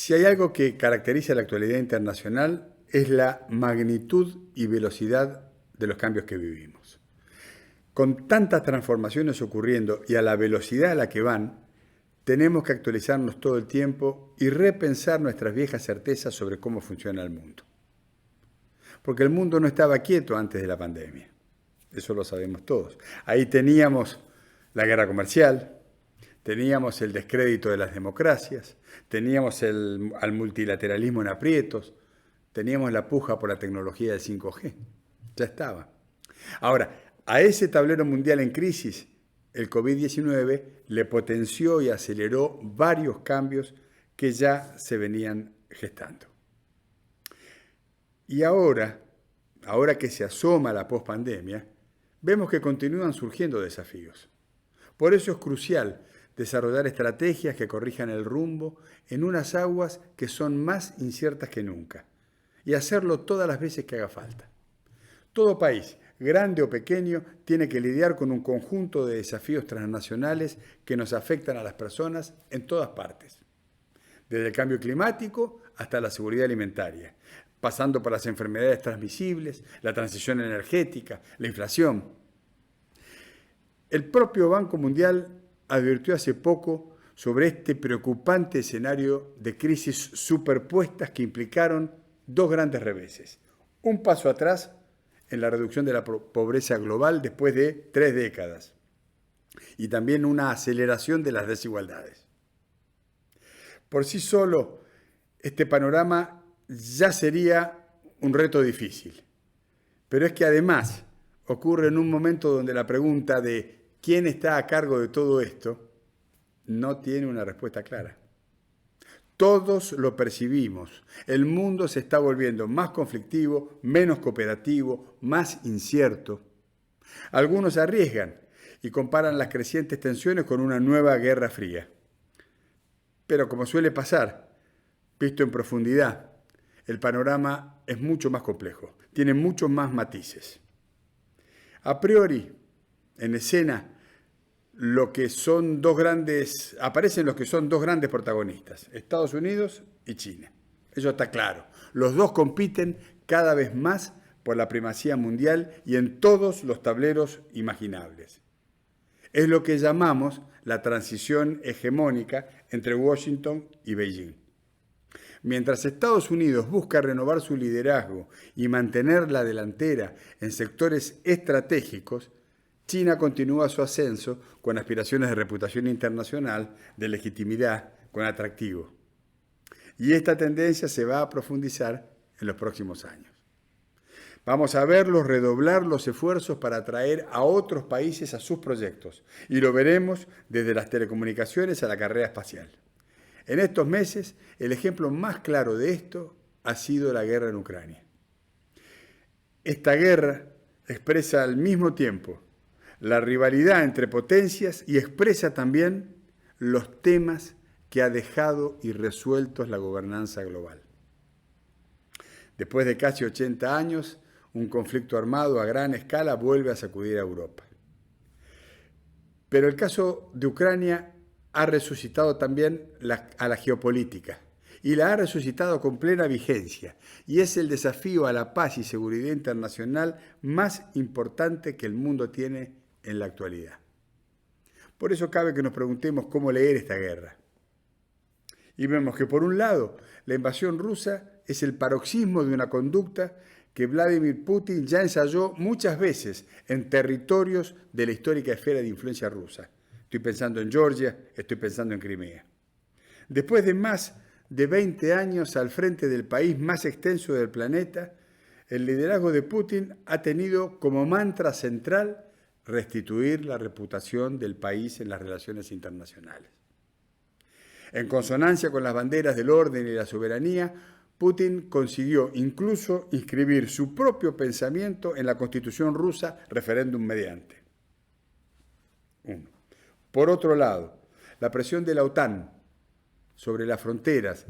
Si hay algo que caracteriza la actualidad internacional es la magnitud y velocidad de los cambios que vivimos. Con tantas transformaciones ocurriendo y a la velocidad a la que van, tenemos que actualizarnos todo el tiempo y repensar nuestras viejas certezas sobre cómo funciona el mundo. Porque el mundo no estaba quieto antes de la pandemia. Eso lo sabemos todos. Ahí teníamos la guerra comercial, teníamos el descrédito de las democracias, teníamos al multilateralismo en aprietos, teníamos la puja por la tecnología del 5G. Ya estaba. Ahora, a ese tablero mundial en crisis, el COVID-19 le potenció y aceleró varios cambios que ya se venían gestando. Y ahora que se asoma la pospandemia, vemos que continúan surgiendo desafíos. Por eso es crucial desarrollar estrategias que corrijan el rumbo en unas aguas que son más inciertas que nunca, y hacerlo todas las veces que haga falta. Todo país, grande o pequeño, tiene que lidiar con un conjunto de desafíos transnacionales que nos afectan a las personas en todas partes, desde el cambio climático hasta la seguridad alimentaria, pasando por las enfermedades transmisibles, la transición energética, la inflación. El propio Banco Mundial advirtió hace poco sobre este preocupante escenario de crisis superpuestas que implicaron dos grandes reveses. Un paso atrás en la reducción de la pobreza global después de 3 décadas y también una aceleración de las desigualdades. Por sí solo, este panorama ya sería un reto difícil, pero es que además ocurre en un momento donde la pregunta de quién está a cargo de todo esto no tiene una respuesta clara. Todos lo percibimos. El mundo se está volviendo más conflictivo, menos cooperativo, más incierto. Algunos arriesgan y comparan las crecientes tensiones con una nueva guerra fría. Pero como suele pasar, visto en profundidad, el panorama es mucho más complejo, tiene muchos más matices. A priori, en escena, aparecen los que son dos grandes protagonistas, Estados Unidos y China. Eso está claro. Los dos compiten cada vez más por la primacía mundial y en todos los tableros imaginables. Es lo que llamamos la transición hegemónica entre Washington y Beijing. Mientras Estados Unidos busca renovar su liderazgo y mantener la delantera en sectores estratégicos, China continúa su ascenso con aspiraciones de reputación internacional, de legitimidad, con atractivo. Y esta tendencia se va a profundizar en los próximos años. Vamos a verlos redoblar los esfuerzos para atraer a otros países a sus proyectos, y lo veremos desde las telecomunicaciones a la carrera espacial. En estos meses, el ejemplo más claro de esto ha sido la guerra en Ucrania. Esta guerra expresa al mismo tiempo la rivalidad entre potencias y expresa también los temas que ha dejado irresueltos la gobernanza global. Después de casi 80 años, un conflicto armado a gran escala vuelve a sacudir a Europa. Pero el caso de Ucrania ha resucitado también a la geopolítica y la ha resucitado con plena vigencia, y es el desafío a la paz y seguridad internacional más importante que el mundo tiene en la actualidad. Por eso cabe que nos preguntemos cómo leer esta guerra. Y vemos que por un lado, la invasión rusa es el paroxismo de una conducta que Vladimir Putin ya ensayó muchas veces en territorios de la histórica esfera de influencia rusa. Estoy pensando en Georgia, estoy pensando en Crimea. Después de más de 20 años al frente del país más extenso del planeta, el liderazgo de Putin ha tenido como mantra central restituir la reputación del país en las relaciones internacionales. En consonancia con las banderas del orden y la soberanía, Putin consiguió incluso inscribir su propio pensamiento en la Constitución rusa, referéndum mediante. 1. Por otro lado, la presión de la OTAN sobre las fronteras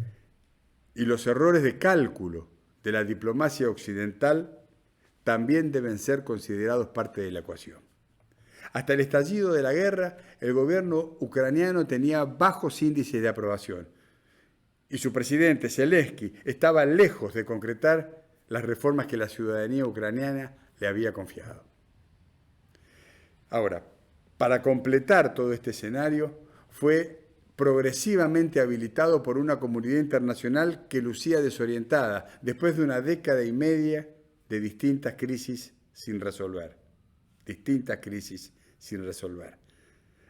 y los errores de cálculo de la diplomacia occidental también deben ser considerados parte de la ecuación. Hasta el estallido de la guerra, el gobierno ucraniano tenía bajos índices de aprobación y su presidente, Zelensky, estaba lejos de concretar las reformas que la ciudadanía ucraniana le había confiado. Ahora, para completar todo este escenario, fue progresivamente habilitado por una comunidad internacional que lucía desorientada después de una década y media de distintas crisis sin resolver.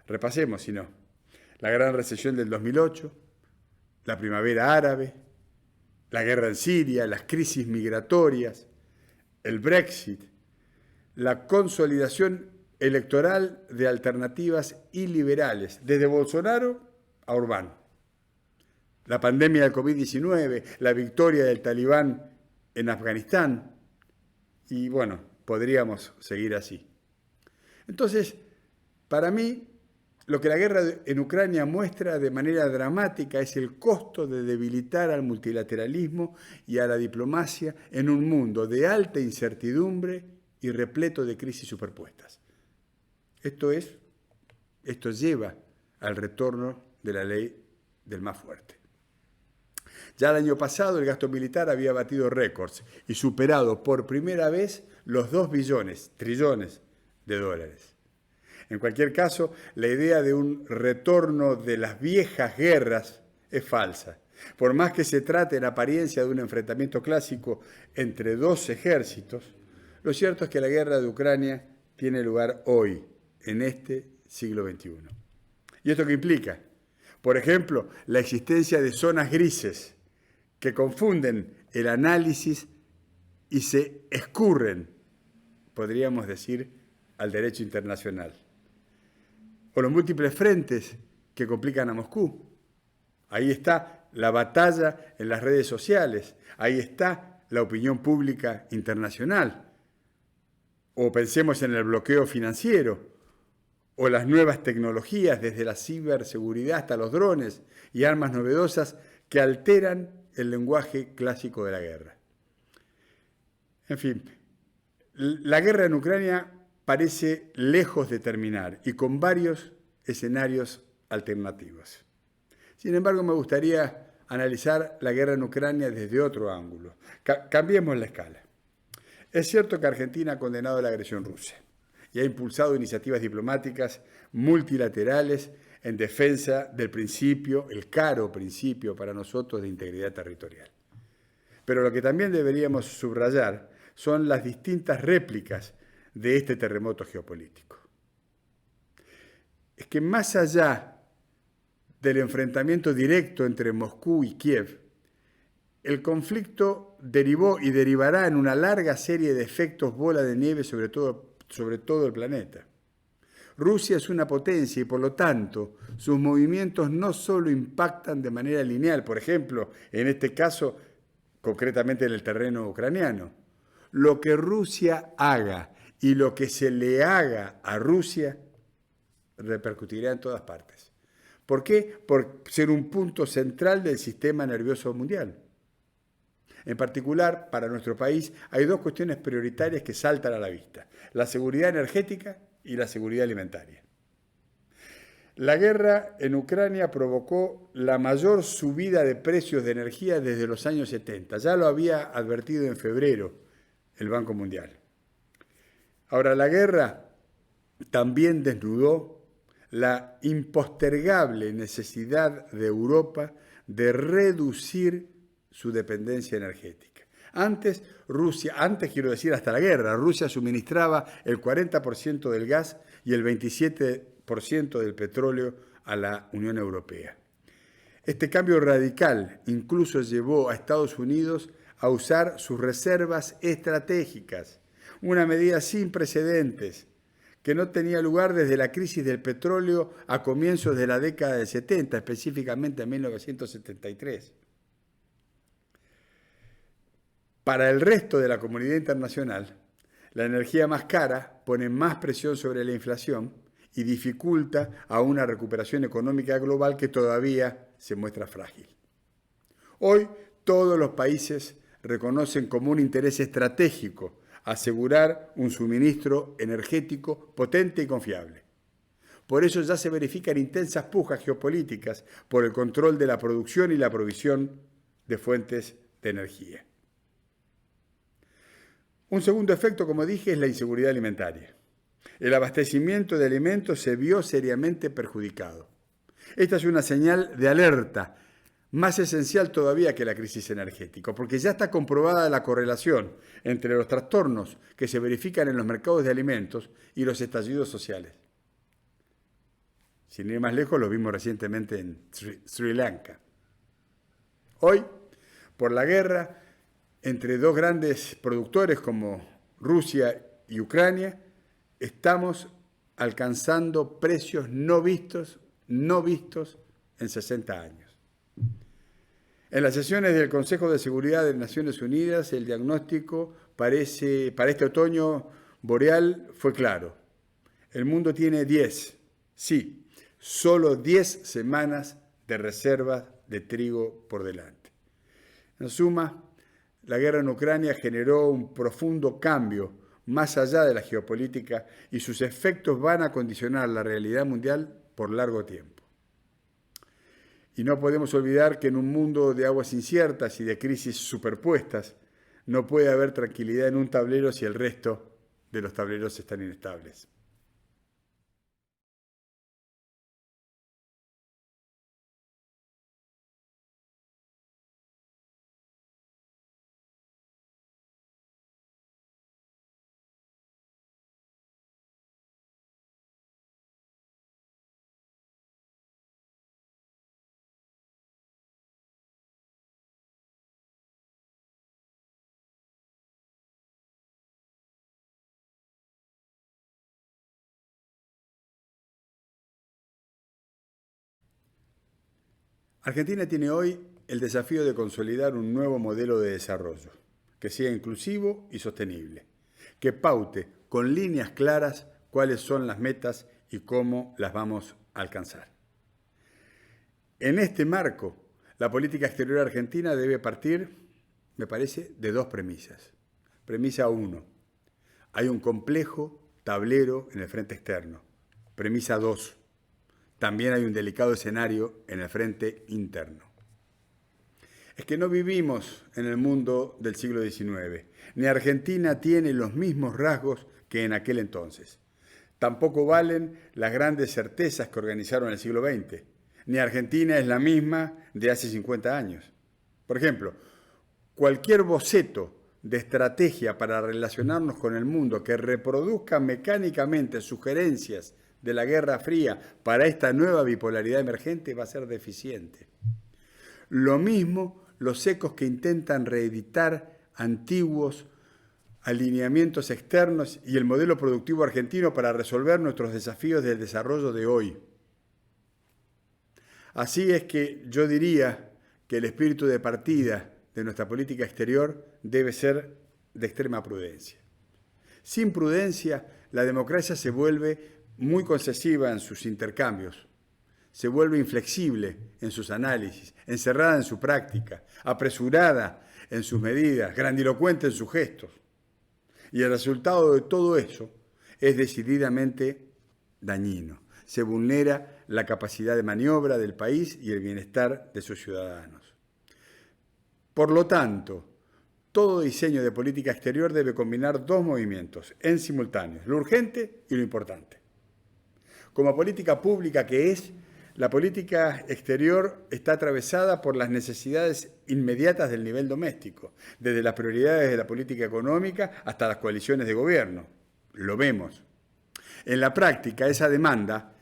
Repasemos, si no, la gran recesión del 2008, la primavera árabe, la guerra en Siria, las crisis migratorias, el Brexit, la consolidación electoral de alternativas iliberales, desde Bolsonaro a Orbán, la pandemia del COVID-19, la victoria del Talibán en Afganistán, y bueno, podríamos seguir así. Entonces, para mí, lo que la guerra en Ucrania muestra de manera dramática es el costo de debilitar al multilateralismo y a la diplomacia en un mundo de alta incertidumbre y repleto de crisis superpuestas. Esto lleva al retorno de la ley del más fuerte. Ya el año pasado el gasto militar había batido récords y superado por primera vez los 2 trillones de dólares. En cualquier caso, la idea de un retorno de las viejas guerras es falsa. Por más que se trate en apariencia de un enfrentamiento clásico entre 2 ejércitos, lo cierto es que la guerra de Ucrania tiene lugar hoy, en este siglo XXI. ¿Y esto qué implica? Por ejemplo, la existencia de zonas grises que confunden el análisis y se escurren, podríamos decir, al derecho internacional. O los múltiples frentes que complican a Moscú. Ahí está la batalla en las redes sociales, ahí está la opinión pública internacional. O pensemos en el bloqueo financiero, o las nuevas tecnologías, desde la ciberseguridad hasta los drones y armas novedosas que alteran el lenguaje clásico de la guerra. En fin, la guerra en Ucrania parece lejos de terminar y con varios escenarios alternativos. Sin embargo, me gustaría analizar la guerra en Ucrania desde otro ángulo. Cambiemos la escala. Es cierto que Argentina ha condenado la agresión rusa y ha impulsado iniciativas diplomáticas multilaterales en defensa del principio, el caro principio para nosotros de integridad territorial. Pero lo que también deberíamos subrayar son las distintas réplicas de este terremoto geopolítico. Es que más allá del enfrentamiento directo entre Moscú y Kiev, el conflicto derivó y derivará en una larga serie de efectos bola de nieve sobre todo el planeta. Rusia es una potencia y por lo tanto sus movimientos no solo impactan de manera lineal, por ejemplo, en este caso concretamente en el terreno ucraniano. Lo que Rusia haga y lo que se le haga a Rusia repercutirá en todas partes. ¿Por qué? Por ser un punto central del sistema nervioso mundial. En particular, para nuestro país, hay 2 cuestiones prioritarias que saltan a la vista: la seguridad energética y la seguridad alimentaria. La guerra en Ucrania provocó la mayor subida de precios de energía desde los años 70. Ya lo había advertido en febrero el Banco Mundial. Ahora, la guerra también desnudó la impostergable necesidad de Europa de reducir su dependencia energética. Antes quiero decir hasta la guerra, Rusia suministraba el 40% del gas y el 27% del petróleo a la Unión Europea. Este cambio radical incluso llevó a Estados Unidos a usar sus reservas estratégicas, una medida sin precedentes que no tenía lugar desde la crisis del petróleo a comienzos de la década del 70, específicamente en 1973. Para el resto de la comunidad internacional, la energía más cara pone más presión sobre la inflación y dificulta a una recuperación económica global que todavía se muestra frágil. Hoy todos los países reconocen como un interés estratégico asegurar un suministro energético potente y confiable. Por eso ya se verifican intensas pujas geopolíticas por el control de la producción y la provisión de fuentes de energía. Un segundo efecto, como dije, es la inseguridad alimentaria. El abastecimiento de alimentos se vio seriamente perjudicado. Esta es una señal de alerta, más esencial todavía que la crisis energética, porque ya está comprobada la correlación entre los trastornos que se verifican en los mercados de alimentos y los estallidos sociales. Sin ir más lejos, lo vimos recientemente en Sri Lanka. Hoy, por la guerra entre dos grandes productores como Rusia y Ucrania, estamos alcanzando precios no vistos en 60 años. En las sesiones del Consejo de Seguridad de Naciones Unidas, el diagnóstico para este otoño boreal fue claro. El mundo tiene solo 10 semanas de reservas de trigo por delante. En suma, la guerra en Ucrania generó un profundo cambio más allá de la geopolítica y sus efectos van a condicionar la realidad mundial por largo tiempo. Y no podemos olvidar que en un mundo de aguas inciertas y de crisis superpuestas, no puede haber tranquilidad en un tablero si el resto de los tableros están inestables. Argentina tiene hoy el desafío de consolidar un nuevo modelo de desarrollo, que sea inclusivo y sostenible, que paute con líneas claras cuáles son las metas y cómo las vamos a alcanzar. En este marco, la política exterior argentina debe partir, me parece, de dos premisas. Premisa 1, hay un complejo tablero en el frente externo. Premisa 2, también hay un delicado escenario en el frente interno. Es que no vivimos en el mundo del siglo XIX, ni Argentina tiene los mismos rasgos que en aquel entonces. Tampoco valen las grandes certezas que organizaron el siglo XX, ni Argentina es la misma de hace 50 años. Por ejemplo, cualquier boceto de estrategia para relacionarnos con el mundo que reproduzca mecánicamente sugerencias de la Guerra Fría para esta nueva bipolaridad emergente va a ser deficiente. Lo mismo los ecos que intentan reeditar antiguos alineamientos externos y el modelo productivo argentino para resolver nuestros desafíos del desarrollo de hoy. Así es que yo diría que el espíritu de partida de nuestra política exterior debe ser de extrema prudencia. Sin prudencia, la democracia se vuelve muy concesiva en sus intercambios, se vuelve inflexible en sus análisis, encerrada en su práctica, apresurada en sus medidas, grandilocuente en sus gestos. Y el resultado de todo eso es decididamente dañino. Se vulnera la capacidad de maniobra del país y el bienestar de sus ciudadanos. Por lo tanto, todo diseño de política exterior debe combinar dos movimientos en simultáneo, lo urgente y lo importante. Como política pública que es, la política exterior está atravesada por las necesidades inmediatas del nivel doméstico, desde las prioridades de la política económica hasta las coaliciones de gobierno. Lo vemos. En la práctica eso demanda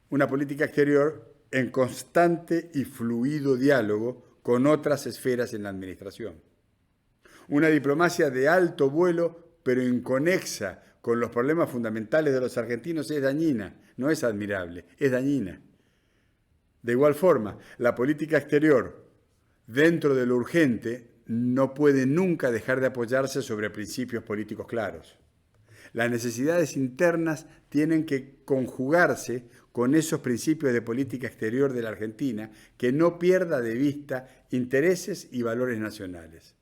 una política exterior en constante y fluido diálogo con otras esferas en la administración. Una diplomacia de alto vuelo, pero inconexa con los problemas fundamentales de los argentinos es dañina, no es admirable, es dañina. De igual forma, la política exterior, dentro de lo urgente, no puede nunca dejar de apoyarse sobre principios políticos claros. Las necesidades internas tienen que conjugarse con esos principios de política exterior de la Argentina que no pierda de vista intereses y valores nacionales.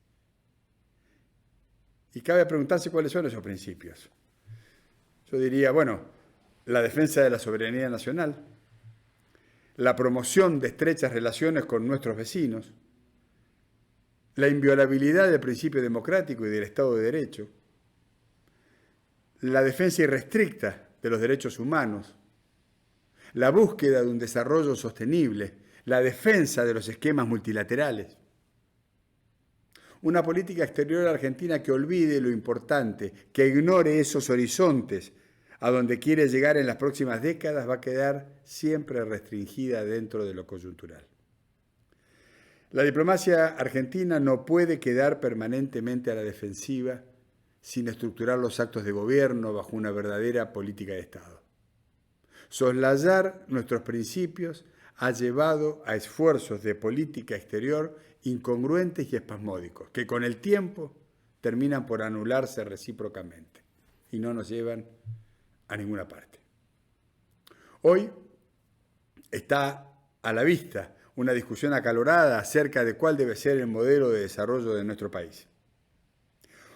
Y cabe preguntarse cuáles son esos principios. yo diría, bueno, la defensa de la soberanía nacional, la promoción de estrechas relaciones con nuestros vecinos, la inviolabilidad del principio democrático y del Estado de Derecho, la defensa irrestricta de los derechos humanos, la búsqueda de un desarrollo sostenible, la defensa de los esquemas multilaterales. Una política exterior argentina que olvide lo importante, que ignore esos horizontes a donde quiere llegar en las próximas décadas, va a quedar siempre restringida dentro de lo coyuntural. La diplomacia argentina no puede quedar permanentemente a la defensiva sin estructurar los actos de gobierno bajo una verdadera política de Estado. Soslayar nuestros principios ha llevado a esfuerzos de política exterior incongruentes y espasmódicos, que con el tiempo terminan por anularse recíprocamente y no nos llevan a ninguna parte. Hoy está a la vista una discusión acalorada acerca de cuál debe ser el modelo de desarrollo de nuestro país.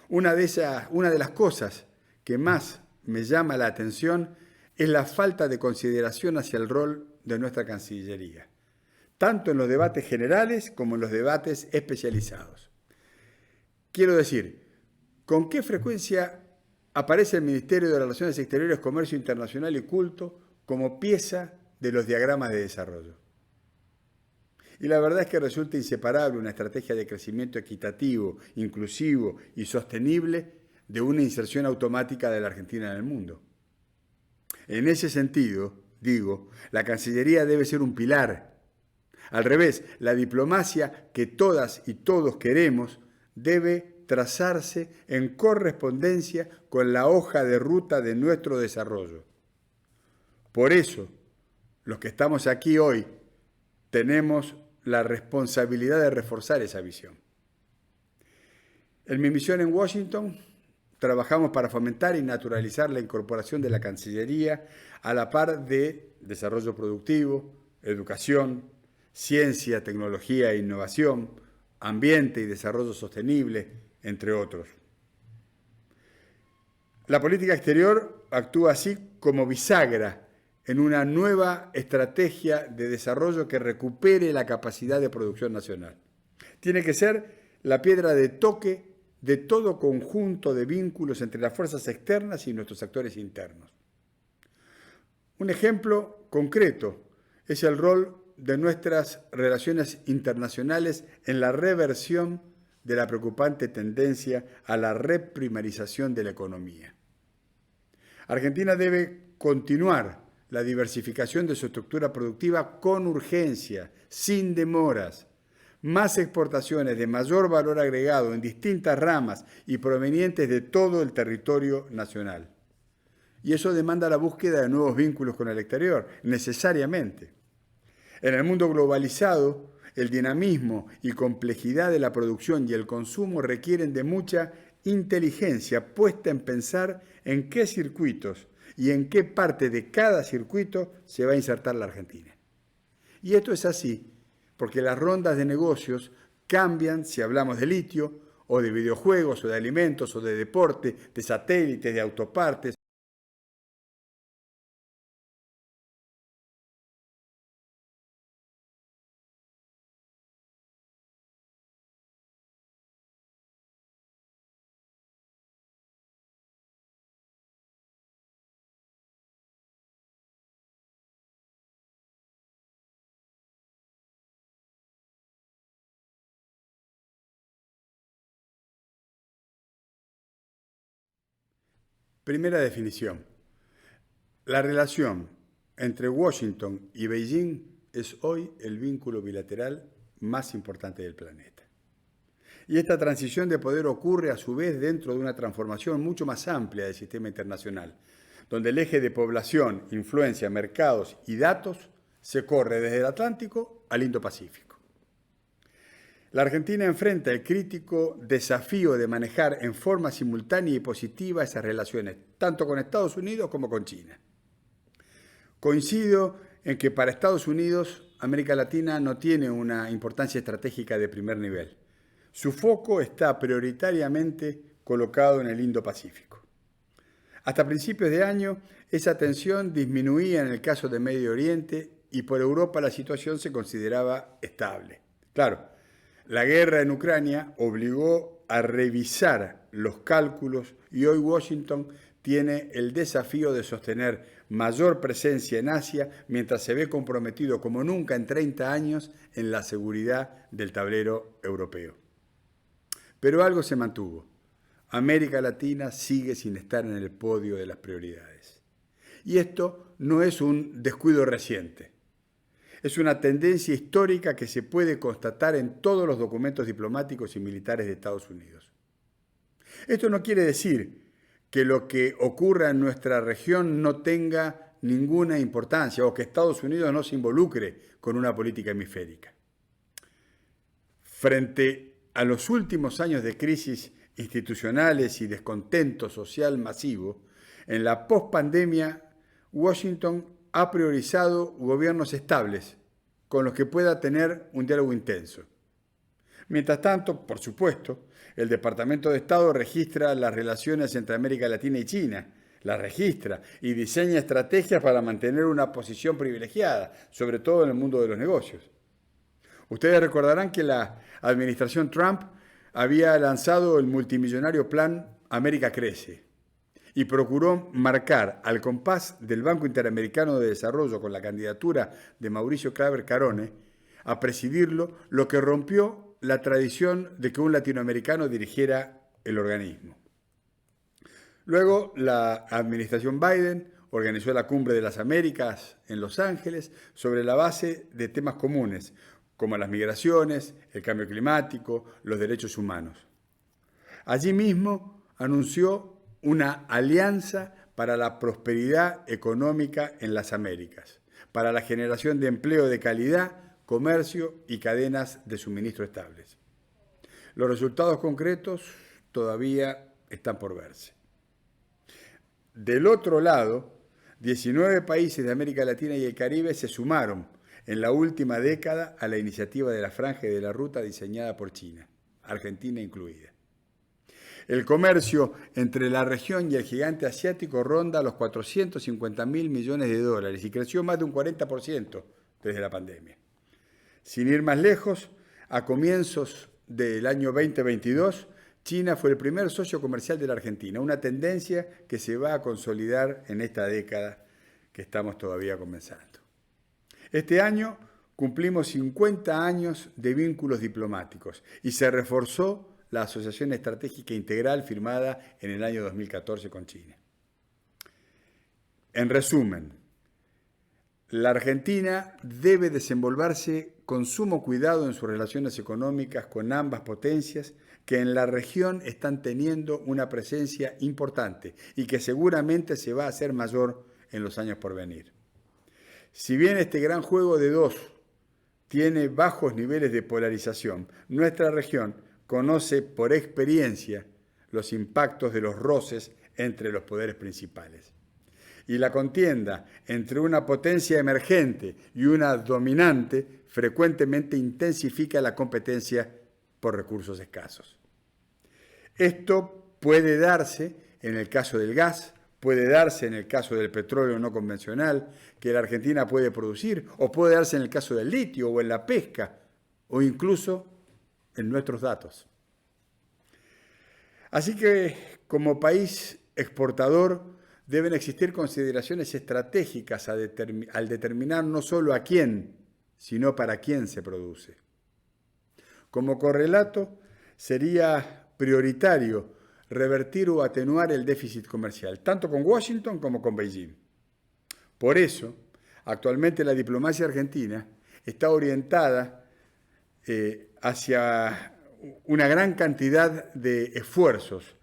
Una de las cosas que más me llama la atención es la falta de consideración hacia el rol de nuestra Cancillería, tanto en los debates generales como en los debates especializados. Quiero decir, ¿con qué frecuencia aparece el Ministerio de Relaciones Exteriores, Comercio Internacional y Culto como pieza de los diagramas de desarrollo? Y la verdad es que resulta inseparable una estrategia de crecimiento equitativo, inclusivo y sostenible de una inserción automática de la Argentina en el mundo. En ese sentido, digo, la Cancillería debe ser un pilar. Al revés, la diplomacia que todas y todos queremos debe trazarse en correspondencia con la hoja de ruta de nuestro desarrollo. Por eso, los que estamos aquí hoy tenemos la responsabilidad de reforzar esa visión. En mi misión en Washington, trabajamos para fomentar y naturalizar la incorporación de la Cancillería a la par de desarrollo productivo, educación, ciencia, tecnología e innovación, ambiente y desarrollo sostenible, entre otros. La política exterior actúa así como bisagra en una nueva estrategia de desarrollo que recupere la capacidad de producción nacional. Tiene que ser la piedra de toque de todo conjunto de vínculos entre las fuerzas externas y nuestros actores internos. Un ejemplo concreto es el rol de nuestras relaciones internacionales en la reversión de la preocupante tendencia a la reprimarización de la economía. Argentina debe continuar la diversificación de su estructura productiva con urgencia, sin demoras, más exportaciones de mayor valor agregado en distintas ramas y provenientes de todo el territorio nacional. Y eso demanda la búsqueda de nuevos vínculos con el exterior, necesariamente. En el mundo globalizado, el dinamismo y complejidad de la producción y el consumo requieren de mucha inteligencia puesta en pensar en qué circuitos y en qué parte de cada circuito se va a insertar la Argentina. Y esto es así, porque las rondas de negocios cambian si hablamos de litio, o de videojuegos, o de alimentos, o de deporte, de satélites, de autopartes. Primera definición. La relación entre Washington y Beijing es hoy el vínculo bilateral más importante del planeta. Y esta transición de poder ocurre a su vez dentro de una transformación mucho más amplia del sistema internacional, donde el eje de población, influencia, mercados y datos se corre desde el Atlántico al Indo-Pacífico. La Argentina enfrenta el crítico desafío de manejar en forma simultánea y positiva esas relaciones, tanto con Estados Unidos como con China. Coincido en que para Estados Unidos, América Latina no tiene una importancia estratégica de primer nivel. Su foco está prioritariamente colocado en el Indo-Pacífico. Hasta principios de año, esa tensión disminuía en el caso de Medio Oriente y por Europa la situación se consideraba estable. Claro, la guerra en Ucrania obligó a revisar los cálculos y hoy Washington tiene el desafío de sostener mayor presencia en Asia mientras se ve comprometido como nunca en 30 años en la seguridad del tablero europeo. Pero algo se mantuvo. América Latina sigue sin estar en el podio de las prioridades. Y esto no es un descuido reciente. Es una tendencia histórica que se puede constatar en todos los documentos diplomáticos y militares de Estados Unidos. Esto no quiere decir que lo que ocurra en nuestra región no tenga ninguna importancia o que Estados Unidos no se involucre con una política hemisférica. Frente a los últimos años de crisis institucionales y descontento social masivo, en la pospandemia, Washington ha priorizado gobiernos estables con los que pueda tener un diálogo intenso. Mientras tanto, por supuesto, el Departamento de Estado registra las relaciones entre América Latina y China, las registra y diseña estrategias para mantener una posición privilegiada, sobre todo en el mundo de los negocios. Ustedes recordarán que la administración Trump había lanzado el multimillonario plan América Crece y procuró marcar al compás del Banco Interamericano de Desarrollo con la candidatura de Mauricio Claver Carone a presidirlo, lo que rompió la tradición de que un latinoamericano dirigiera el organismo. Luego, la administración Biden organizó la Cumbre de las Américas en Los Ángeles sobre la base de temas comunes, como las migraciones, el cambio climático, los derechos humanos. Allí mismo anunció una alianza para la prosperidad económica en las Américas, para la generación de empleo de calidad, comercio y cadenas de suministro estables. Los resultados concretos todavía están por verse. Del otro lado, 19 países de América Latina y el Caribe se sumaron en la última década a la iniciativa de la Franja y de la Ruta diseñada por China, Argentina incluida. El comercio entre la región y el gigante asiático ronda los 450.000 millones de dólares y creció más de un 40% desde la pandemia. Sin ir más lejos, a comienzos del año 2022, China fue el primer socio comercial de la Argentina, una tendencia que se va a consolidar en esta década que estamos todavía comenzando. Este año cumplimos 50 años de vínculos diplomáticos y se reforzó la Asociación Estratégica Integral firmada en el año 2014 con China. En resumen, la Argentina debe desenvolverse con sumo cuidado en sus relaciones económicas con ambas potencias que en la región están teniendo una presencia importante y que seguramente se va a hacer mayor en los años por venir. Si bien este gran juego de dos tiene bajos niveles de polarización, nuestra región conoce por experiencia los impactos de los roces entre los poderes principales. Y la contienda entre una potencia emergente y una dominante frecuentemente intensifica la competencia por recursos escasos. Esto puede darse en el caso del gas, puede darse en el caso del petróleo no convencional que la Argentina puede producir, o puede darse en el caso del litio o en la pesca, o incluso en nuestros datos. Así que, como país exportador, deben existir consideraciones estratégicas al determinar no solo a quién, sino para quién se produce. Como correlato, sería prioritario revertir o atenuar el déficit comercial, tanto con Washington como con Beijing. Por eso, actualmente la diplomacia argentina está orientada hacia una gran cantidad de esfuerzos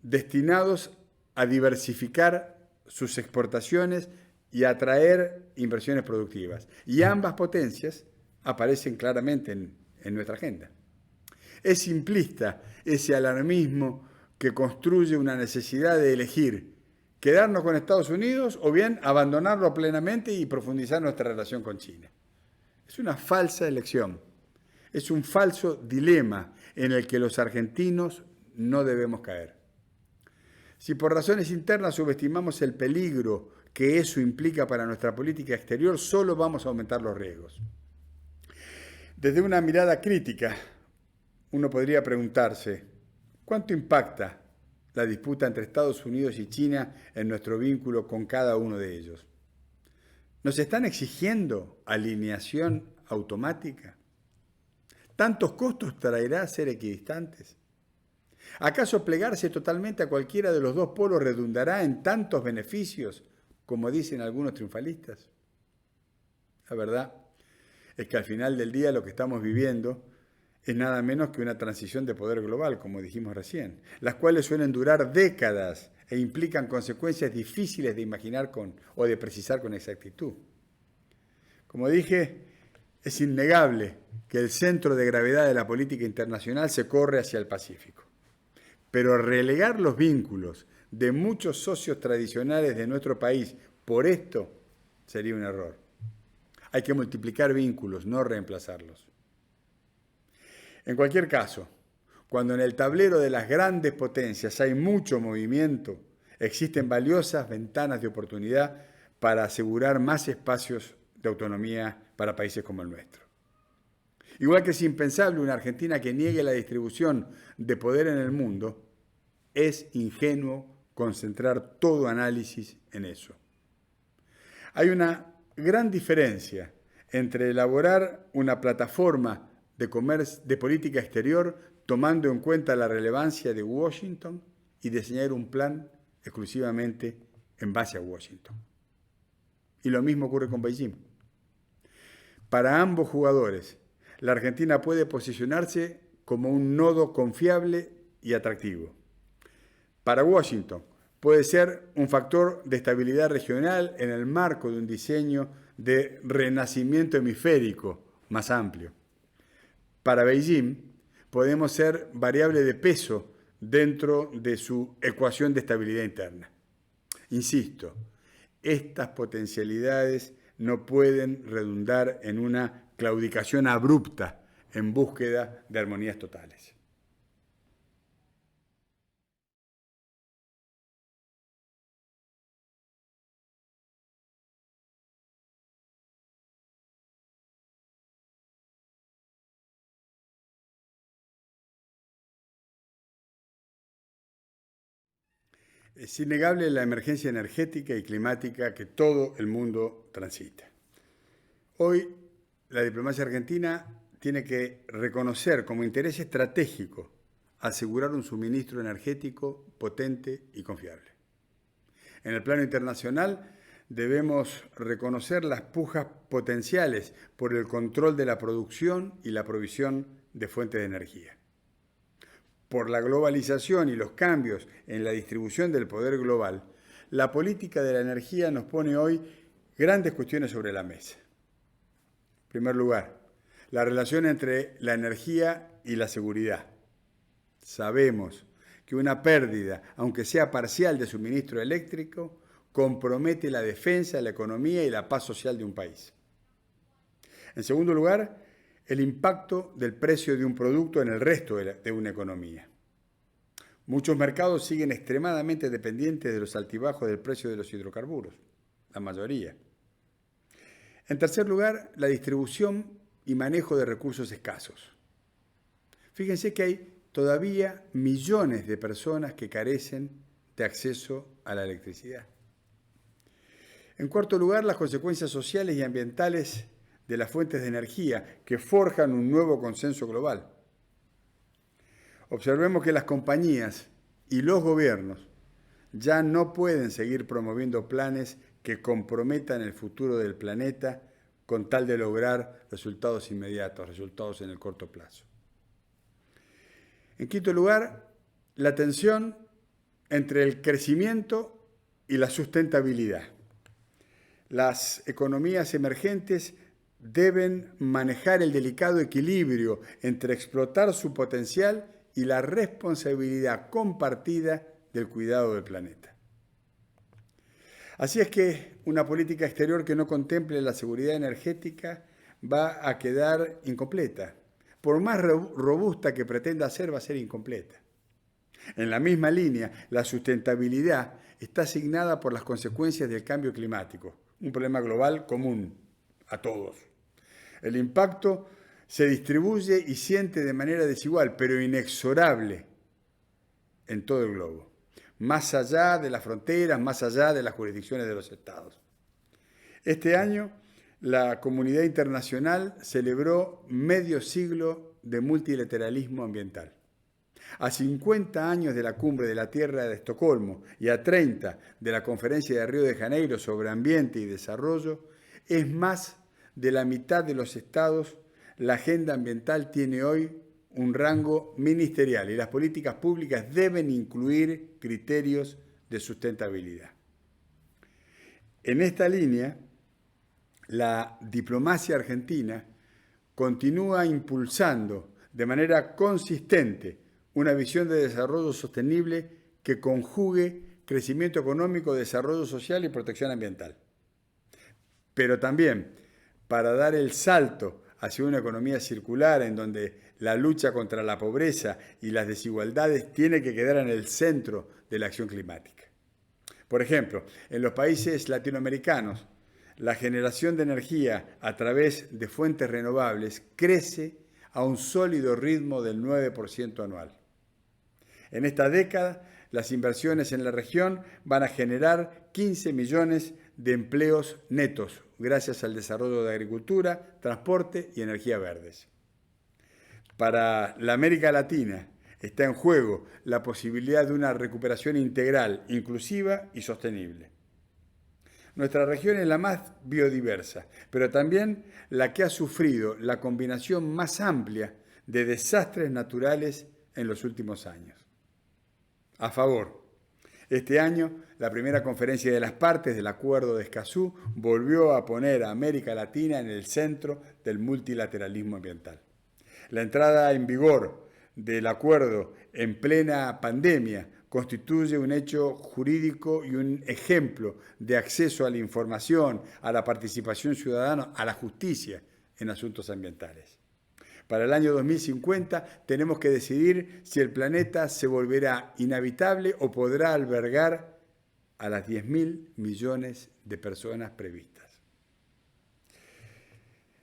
destinados a diversificar sus exportaciones y a atraer inversiones productivas. Y ambas potencias aparecen claramente en nuestra agenda. Es simplista ese alarmismo que construye una necesidad de elegir quedarnos con Estados Unidos o bien abandonarlo plenamente y profundizar nuestra relación con China. Es una falsa elección, es un falso dilema en el que los argentinos no debemos caer. Si por razones internas subestimamos el peligro que eso implica para nuestra política exterior, solo vamos a aumentar los riesgos. Desde una mirada crítica, uno podría preguntarse, ¿cuánto impacta la disputa entre Estados Unidos y China en nuestro vínculo con cada uno de ellos? ¿Nos están exigiendo alineación automática? ¿Tantos costos traerá ser equidistantes? ¿Acaso plegarse totalmente a cualquiera de los dos polos redundará en tantos beneficios, como dicen algunos triunfalistas? La verdad es que al final del día lo que estamos viviendo es nada menos que una transición de poder global, como dijimos recién, las cuales suelen durar décadas e implican consecuencias difíciles de imaginar o de precisar con exactitud. Como dije, es innegable que el centro de gravedad de la política internacional se corre hacia el Pacífico. Pero relegar los vínculos de muchos socios tradicionales de nuestro país por esto sería un error. Hay que multiplicar vínculos, no reemplazarlos. En cualquier caso, cuando en el tablero de las grandes potencias hay mucho movimiento, existen valiosas ventanas de oportunidad para asegurar más espacios de autonomía para países como el nuestro. Igual que es impensable una Argentina que niegue la distribución de poder en el mundo, es ingenuo concentrar todo análisis en eso. Hay una gran diferencia entre elaborar una plataforma de política exterior tomando en cuenta la relevancia de Washington y diseñar un plan exclusivamente en base a Washington. Y lo mismo ocurre con Beijing. Para ambos jugadores, la Argentina puede posicionarse como un nodo confiable y atractivo. Para Washington puede ser un factor de estabilidad regional en el marco de un diseño de renacimiento hemisférico más amplio. Para Beijing podemos ser variable de peso dentro de su ecuación de estabilidad interna. Insisto, estas potencialidades no pueden redundar en una claudicación abrupta en búsqueda de armonías totales. Es innegable la emergencia energética y climática que todo el mundo transita. Hoy, la diplomacia argentina tiene que reconocer como interés estratégico asegurar un suministro energético potente y confiable. En el plano internacional, debemos reconocer las pujas potenciales por el control de la producción y la provisión de fuentes de energía. Por la globalización y los cambios en la distribución del poder global, la política de la energía nos pone hoy grandes cuestiones sobre la mesa. En primer lugar, la relación entre la energía y la seguridad. Sabemos que una pérdida, aunque sea parcial, de suministro eléctrico, compromete la defensa, la economía y la paz social de un país. En segundo lugar, el impacto del precio de un producto en el resto de una economía. Muchos mercados siguen extremadamente dependientes de los altibajos del precio de los hidrocarburos, la mayoría. En tercer lugar, la distribución y manejo de recursos escasos. Fíjense que hay todavía millones de personas que carecen de acceso a la electricidad. En cuarto lugar, las consecuencias sociales y ambientales de las fuentes de energía que forjan un nuevo consenso global. Observemos que las compañías y los gobiernos ya no pueden seguir promoviendo planes que comprometan el futuro del planeta con tal de lograr resultados inmediatos, resultados en el corto plazo. En quinto lugar, la tensión entre el crecimiento y la sustentabilidad. Las economías emergentes deben manejar el delicado equilibrio entre explotar su potencial y la responsabilidad compartida del cuidado del planeta. Así es que una política exterior que no contemple la seguridad energética va a quedar incompleta. Por más robusta que pretenda ser, va a ser incompleta. En la misma línea, la sustentabilidad está asignada por las consecuencias del cambio climático, un problema global común a todos. El impacto se distribuye y siente de manera desigual, pero inexorable en todo el globo, más allá de las fronteras, más allá de las jurisdicciones de los estados. Este año, la comunidad internacional celebró medio siglo de multilateralismo ambiental. A 50 años de la Cumbre de la Tierra de Estocolmo y a 30 de la Conferencia de Río de Janeiro sobre Ambiente y Desarrollo, es más de la mitad de los estados, la agenda ambiental tiene hoy un rango ministerial y las políticas públicas deben incluir criterios de sustentabilidad. En esta línea, la diplomacia argentina continúa impulsando de manera consistente una visión de desarrollo sostenible que conjugue crecimiento económico, desarrollo social y protección ambiental. Pero también para dar el salto hacia una economía circular en donde la lucha contra la pobreza y las desigualdades tiene que quedar en el centro de la acción climática. Por ejemplo, en los países latinoamericanos, la generación de energía a través de fuentes renovables crece a un sólido ritmo del 9% anual. En esta década, las inversiones en la región van a generar 15 millones de empleos netos, gracias al desarrollo de agricultura, transporte y energía verdes. Para la América Latina está en juego la posibilidad de una recuperación integral, inclusiva y sostenible. Nuestra región es la más biodiversa, pero también la que ha sufrido la combinación más amplia de desastres naturales en los últimos años. A favor. Este año, la primera conferencia de las partes del Acuerdo de Escazú volvió a poner a América Latina en el centro del multilateralismo ambiental. La entrada en vigor del acuerdo en plena pandemia constituye un hecho jurídico y un ejemplo de acceso a la información, a la participación ciudadana, a la justicia en asuntos ambientales. Para el año 2050 tenemos que decidir si el planeta se volverá inhabitable o podrá albergar a las 10.000 millones de personas previstas.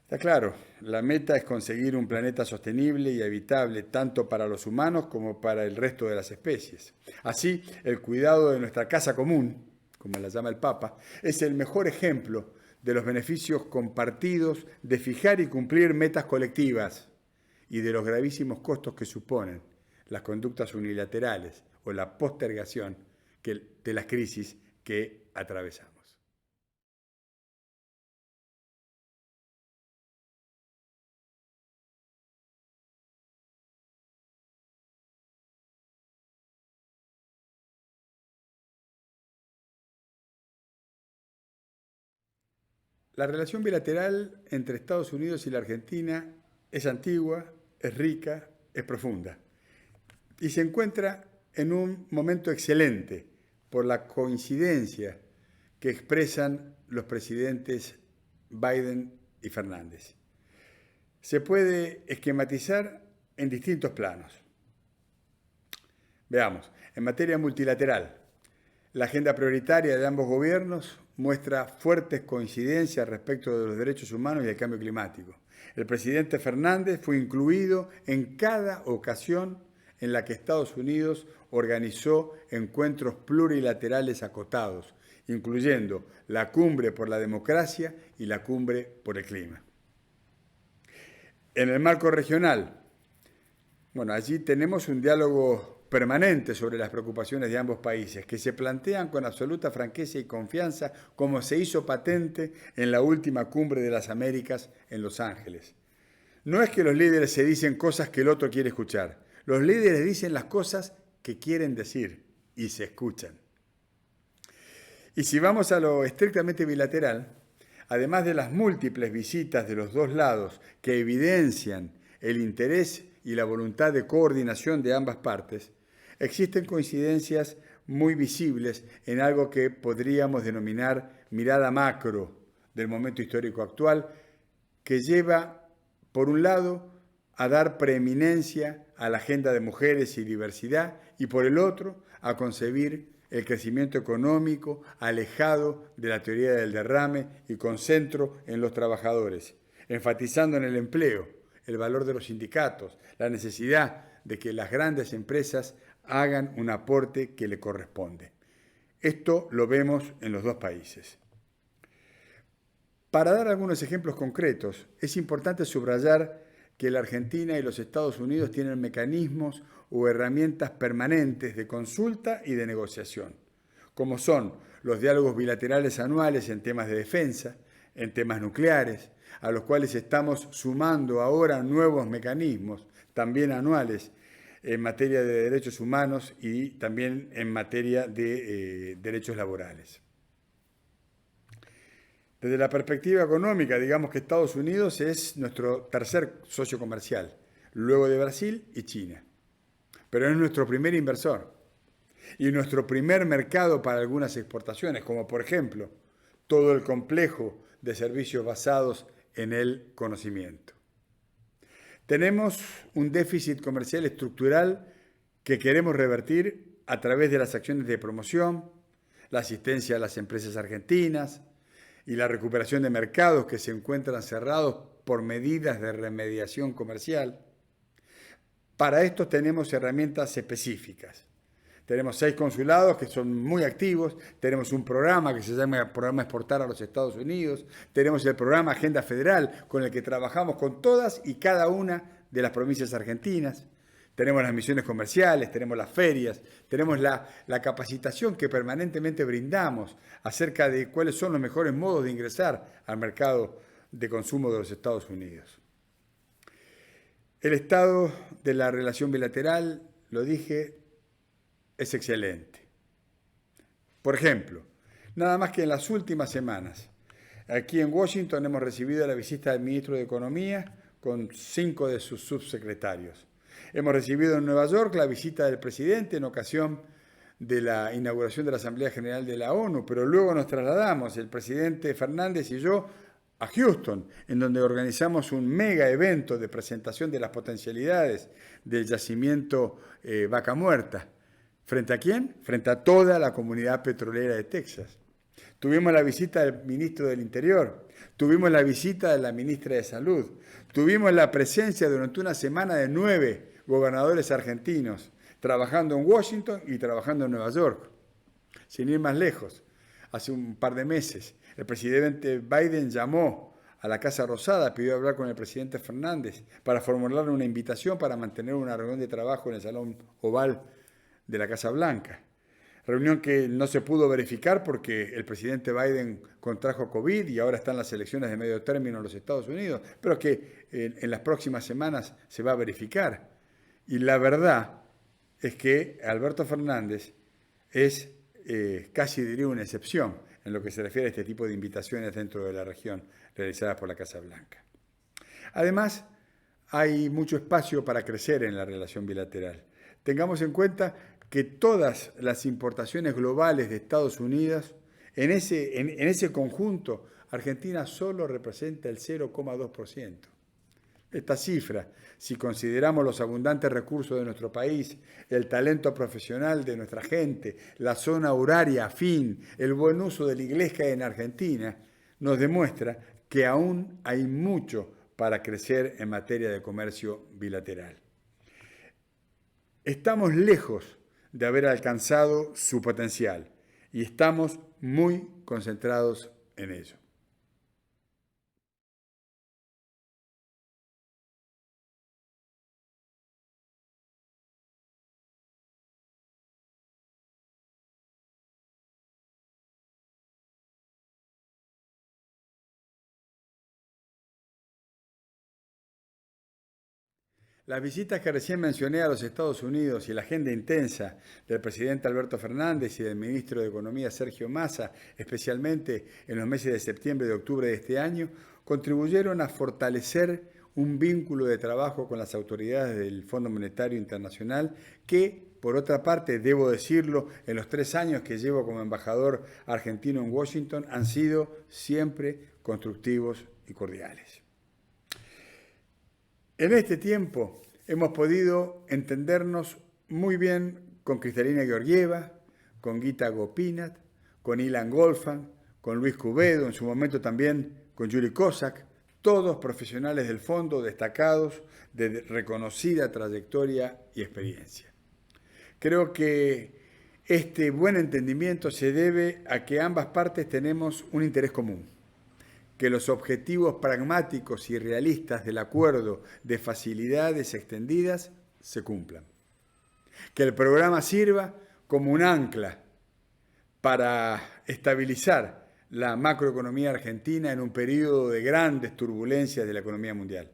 Está claro, la meta es conseguir un planeta sostenible y habitable tanto para los humanos como para el resto de las especies. Así, el cuidado de nuestra casa común, como la llama el Papa, es el mejor ejemplo de los beneficios compartidos de fijar y cumplir metas colectivas y de los gravísimos costos que suponen las conductas unilaterales o la postergación de las crisis que atravesamos. La relación bilateral entre Estados Unidos y la Argentina es antigua, es rica, es profunda y se encuentra en un momento excelente por la coincidencia que expresan los presidentes Biden y Fernández. Se puede esquematizar en distintos planos. Veamos, en materia multilateral, la agenda prioritaria de ambos gobiernos muestra fuertes coincidencias respecto de los derechos humanos y el cambio climático. El presidente Fernández fue incluido en cada ocasión en la que Estados Unidos organizó encuentros plurilaterales acotados, incluyendo la Cumbre por la Democracia y la Cumbre por el Clima. En el marco regional, allí tenemos un diálogo permanente sobre las preocupaciones de ambos países, que se plantean con absoluta franqueza y confianza, como se hizo patente en la última Cumbre de las Américas en Los Ángeles. No es que los líderes se dicen cosas que el otro quiere escuchar. Los líderes dicen las cosas que quieren decir y se escuchan. Y si vamos a lo estrictamente bilateral, además de las múltiples visitas de los dos lados que evidencian el interés y la voluntad de coordinación de ambas partes, existen coincidencias muy visibles en algo que podríamos denominar mirada macro del momento histórico actual, que lleva, por un lado, a dar preeminencia a la agenda de mujeres y diversidad, y por el otro, a concebir el crecimiento económico alejado de la teoría del derrame y con centro en los trabajadores, enfatizando en el empleo, el valor de los sindicatos, la necesidad de que las grandes empresas hagan un aporte que le corresponde. Esto lo vemos en los dos países. Para dar algunos ejemplos concretos, es importante subrayar que la Argentina y los Estados Unidos tienen mecanismos o herramientas permanentes de consulta y de negociación, como son los diálogos bilaterales anuales en temas de defensa, en temas nucleares, a los cuales estamos sumando ahora nuevos mecanismos, también anuales, en materia de derechos humanos y también en materia de derechos laborales. Desde la perspectiva económica, digamos que Estados Unidos es nuestro tercer socio comercial, luego de Brasil y China. Pero es nuestro primer inversor y nuestro primer mercado para algunas exportaciones, como por ejemplo todo el complejo de servicios basados en el conocimiento. Tenemos un déficit comercial estructural que queremos revertir a través de las acciones de promoción, la asistencia a las empresas argentinas y la recuperación de mercados que se encuentran cerrados por medidas de remediación comercial. Para esto tenemos herramientas específicas. Tenemos 6 consulados que son muy activos, tenemos un programa que se llama Programa Exportar a los Estados Unidos, tenemos el programa Agenda Federal con el que trabajamos con todas y cada una de las provincias argentinas, tenemos las misiones comerciales, tenemos las ferias, tenemos la capacitación que permanentemente brindamos acerca de cuáles son los mejores modos de ingresar al mercado de consumo de los Estados Unidos. El estado de la relación bilateral, lo dije, es excelente. Por ejemplo, nada más que en las últimas semanas, aquí en Washington hemos recibido la visita del ministro de Economía con 5 de sus subsecretarios. Hemos recibido en Nueva York la visita del presidente en ocasión de la inauguración de la Asamblea General de la ONU, pero luego nos trasladamos, el presidente Fernández y yo, a Houston, en donde organizamos un mega evento de presentación de las potencialidades del yacimiento Vaca Muerta. ¿Frente a quién? Frente a toda la comunidad petrolera de Texas. Tuvimos la visita del ministro del Interior, tuvimos la visita de la ministra de Salud, tuvimos la presencia durante una semana de 9 gobernadores argentinos, trabajando en Washington y trabajando en Nueva York. Sin ir más lejos, hace un par de meses, el presidente Biden llamó a la Casa Rosada, pidió hablar con el presidente Fernández para formular una invitación para mantener una reunión de trabajo en el Salón Oval de la Casa Blanca. Reunión que no se pudo verificar porque el presidente Biden contrajo COVID y ahora están las elecciones de medio término en los Estados Unidos, pero que en las próximas semanas se va a verificar. Y la verdad es que Alberto Fernández es casi diría una excepción en lo que se refiere a este tipo de invitaciones dentro de la región realizadas por la Casa Blanca. Además, hay mucho espacio para crecer en la relación bilateral. Tengamos en cuenta que todas las importaciones globales de Estados Unidos, en ese conjunto, Argentina solo representa el 0,2%. Esta cifra, si consideramos los abundantes recursos de nuestro país, el talento profesional de nuestra gente, la zona horaria afín, el buen uso del inglés que hay en Argentina, nos demuestra que aún hay mucho para crecer en materia de comercio bilateral. Estamos lejos de haber alcanzado su potencial y estamos muy concentrados en ello. Las visitas que recién mencioné a los Estados Unidos y la agenda intensa del presidente Alberto Fernández y del ministro de Economía Sergio Massa, especialmente en los meses de septiembre y octubre de este año, contribuyeron a fortalecer un vínculo de trabajo con las autoridades del Fondo Monetario Internacional que, por otra parte, debo decirlo, en los 3 años que llevo como embajador argentino en Washington han sido siempre constructivos y cordiales. En este tiempo, Hemos podido entendernos muy bien con Kristalina Georgieva, con Gita Gopinath, con Ilan Golfan, con Luis Cubedo, en su momento también con Yuri Kozak, todos profesionales del fondo destacados de reconocida trayectoria y experiencia. Creo que este buen entendimiento se debe a que ambas partes tenemos un interés común, que los objetivos pragmáticos y realistas del acuerdo de facilidades extendidas se cumplan, que el programa sirva como un ancla para estabilizar la macroeconomía argentina en un periodo de grandes turbulencias de la economía mundial,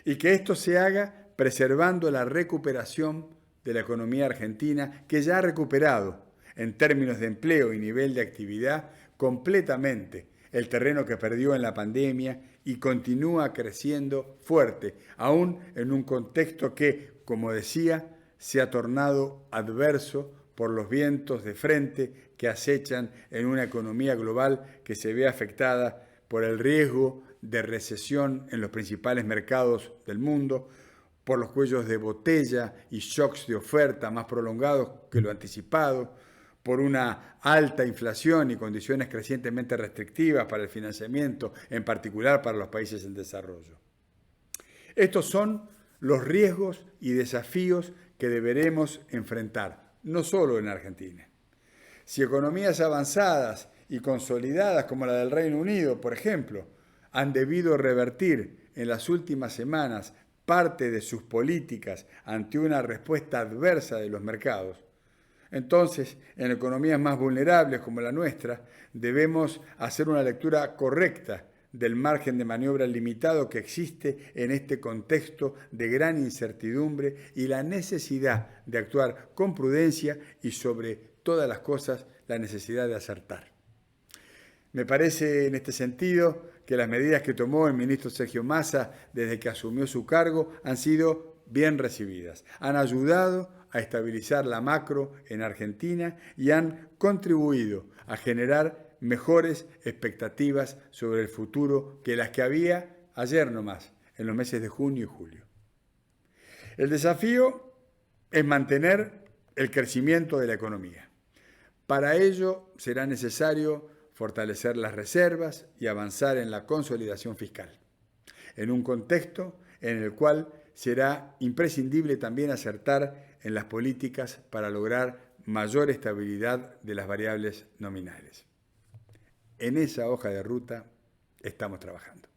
y que esto se haga preservando la recuperación de la economía argentina, que ya ha recuperado, en términos de empleo y nivel de actividad, completamente el terreno que perdió en la pandemia y continúa creciendo fuerte, aún en un contexto que, como decía, se ha tornado adverso por los vientos de frente que acechan en una economía global que se ve afectada por el riesgo de recesión en los principales mercados del mundo, por los cuellos de botella y shocks de oferta más prolongados que lo anticipado, por una alta inflación y condiciones crecientemente restrictivas para el financiamiento, en particular para los países en desarrollo. Estos son los riesgos y desafíos que deberemos enfrentar, no solo en Argentina. Si economías avanzadas y consolidadas como la del Reino Unido, por ejemplo, han debido revertir en las últimas semanas parte de sus políticas ante una respuesta adversa de los mercados, entonces, en economías más vulnerables como la nuestra, debemos hacer una lectura correcta del margen de maniobra limitado que existe en este contexto de gran incertidumbre y la necesidad de actuar con prudencia y, sobre todas las cosas, la necesidad de acertar. Me parece en este sentido que las medidas que tomó el ministro Sergio Massa desde que asumió su cargo han sido bien recibidas. Han ayudado a estabilizar la macro en Argentina y han contribuido a generar mejores expectativas sobre el futuro que las que había ayer nomás, en los meses de junio y julio. El desafío es mantener el crecimiento de la economía. Para ello será necesario fortalecer las reservas y avanzar en la consolidación fiscal, en un contexto en el cual será imprescindible también acertar en las políticas para lograr mayor estabilidad de las variables nominales. En esa hoja de ruta estamos trabajando.